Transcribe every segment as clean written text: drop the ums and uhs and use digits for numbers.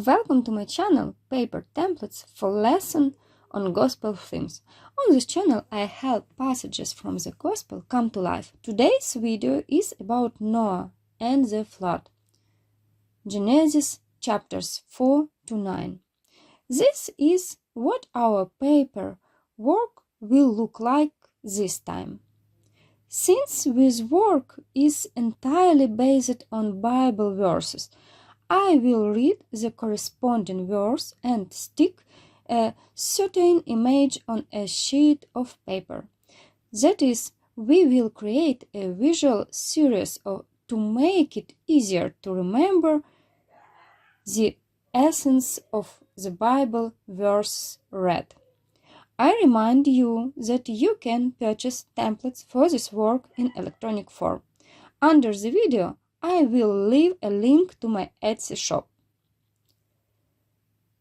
Welcome to my channel, Paper Templates for Lesson on Gospel Themes. On this channel I help passages from the Gospel come to life. Today's video is about Noah and the flood. Genesis chapters 4 to 9. This is what our paper work will look like this time. Since this work is entirely based on Bible verses, I will read the corresponding verse and stick a certain image on a sheet of paper. That is, we will create a visual series to make it easier to remember the essence of the Bible verse read. I remind you that you can purchase templates for this work in electronic form. Under the video, I will leave a link to my Etsy shop.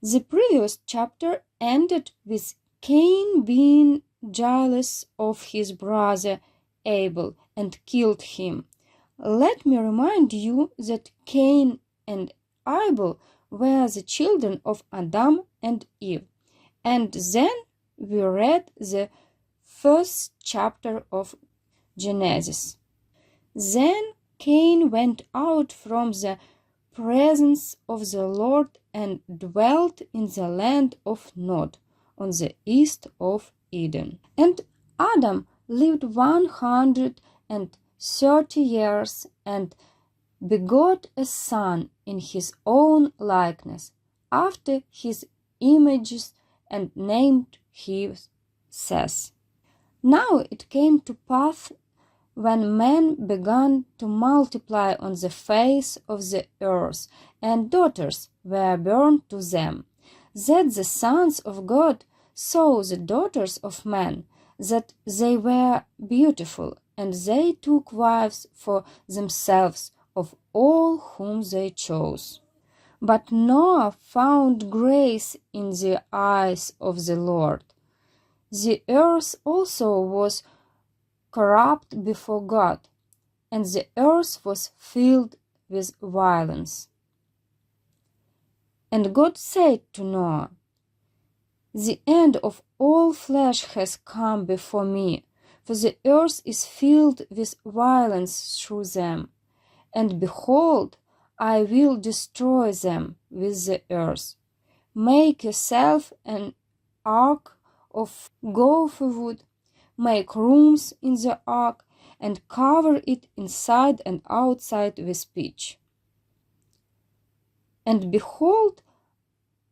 The previous chapter ended with Cain being jealous of his brother Abel and killed him. Let me remind you that Cain and Abel were the children of Adam and Eve. And then we read the first chapter of Genesis. Then Cain went out from the presence of the Lord and dwelt in the land of Nod, on the east of Eden. And Adam lived 130 years and begot a son in his own likeness, after his images, and named him Seth. Now it came to pass, when men began to multiply on the face of the earth, and daughters were born to them, that the sons of God saw the daughters of men, that they were beautiful, and they took wives for themselves of all whom they chose. But Noah found grace in the eyes of the Lord. The earth also was corrupt before God, and the earth was filled with violence. And God said to Noah, "The end of all flesh has come before me, for the earth is filled with violence through them. And behold, I will destroy them with the earth. Make yourself an ark of gopher wood. Make rooms in the ark, and cover it inside and outside with pitch. And behold,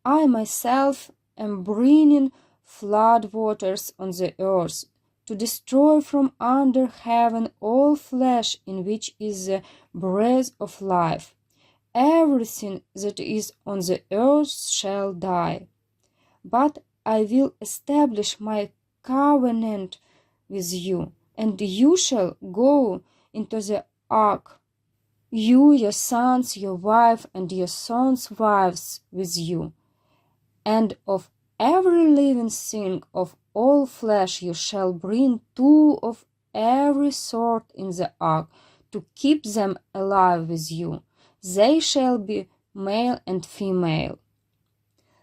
I myself am bringing flood waters on the earth, to destroy from under heaven all flesh in which is the breath of life. Everything that is on the earth shall die. But I will establish my covenant with you, and you shall go into the ark, you, your sons, your wife, and your sons' wives with you. And of every living thing of all flesh you shall bring 2 of every sort in the ark, to keep them alive with you. They shall be male and female."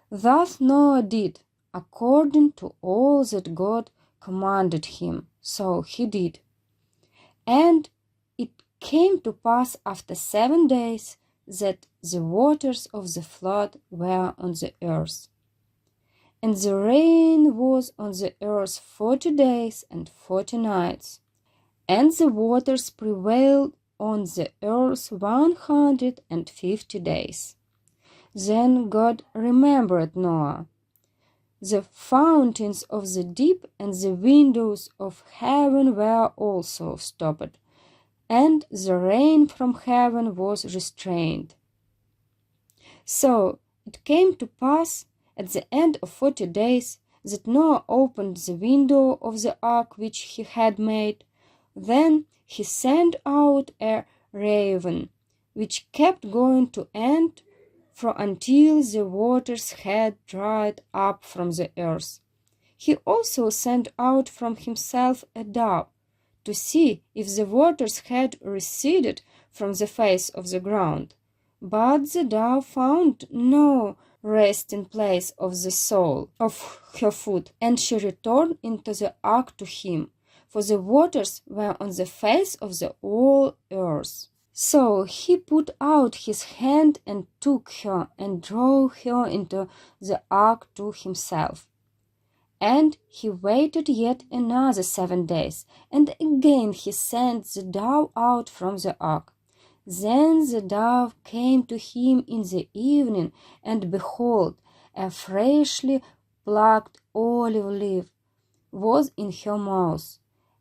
Thus Noah did, according to all that God commanded him, so he did. And it came to pass after 7 days that the waters of the flood were on the earth. And the rain was on the earth 40 days and 40 nights. And the waters prevailed on the earth 150 days. Then God remembered Noah. The fountains of the deep and the windows of heaven were also stopped, and the rain from heaven was restrained. So it came to pass at the end of 40 days that Noah opened the window of the ark which he had made. Then he sent out a raven, which kept going to end until the waters had dried up from the earth. He also sent out from himself a dove, to see if the waters had receded from the face of the ground. But the dove found no resting place of the sole of her foot, and she returned into the ark to him, for the waters were on the face of the whole earth. So he put out his hand and took her and drew her into the ark to himself. And he waited yet another 7 days, and again he sent the dove out from the ark. Then the dove came to him in the evening, and behold, a freshly plucked olive leaf was in her mouth.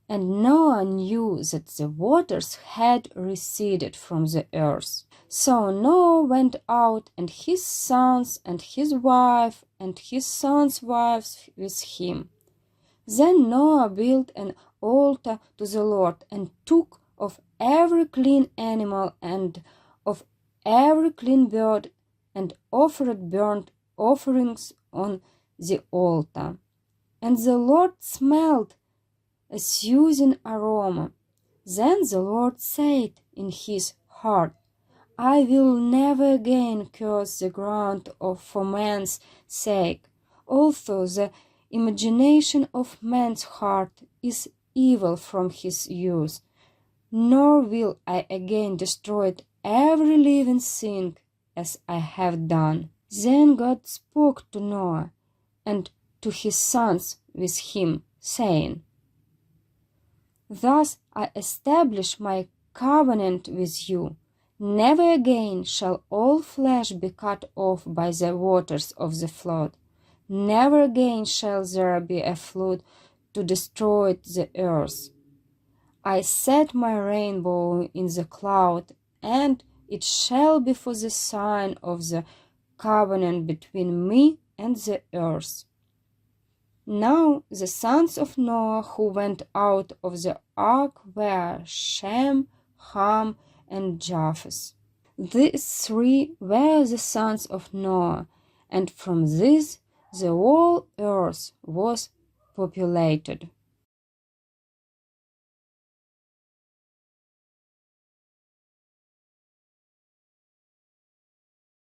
And Noah knew that the waters had receded from the earth. So Noah went out, and his sons, and his wife, and his sons' wives with him. Then Noah built an altar to the Lord, and took of every clean animal and of every clean bird, and offered burnt offerings on the altar. And the Lord smelled a soothing aroma. Then the Lord said in his heart, I will never again curse the ground for man's sake. Although the imagination of man's heart is evil from his youth, nor will I again destroy every living thing as I have done. Then God spoke to Noah and to his sons with him, saying, Thus I establish my covenant with you. Never again shall all flesh be cut off by the waters of the flood. Never again shall there be a flood to destroy the earth. I set my rainbow in the cloud, and it shall be for the sign of the covenant between me and the earth. Now the sons of Noah who went out of the ark were Shem, Ham, and Japheth. These three were the sons of Noah, and from these the whole earth was populated.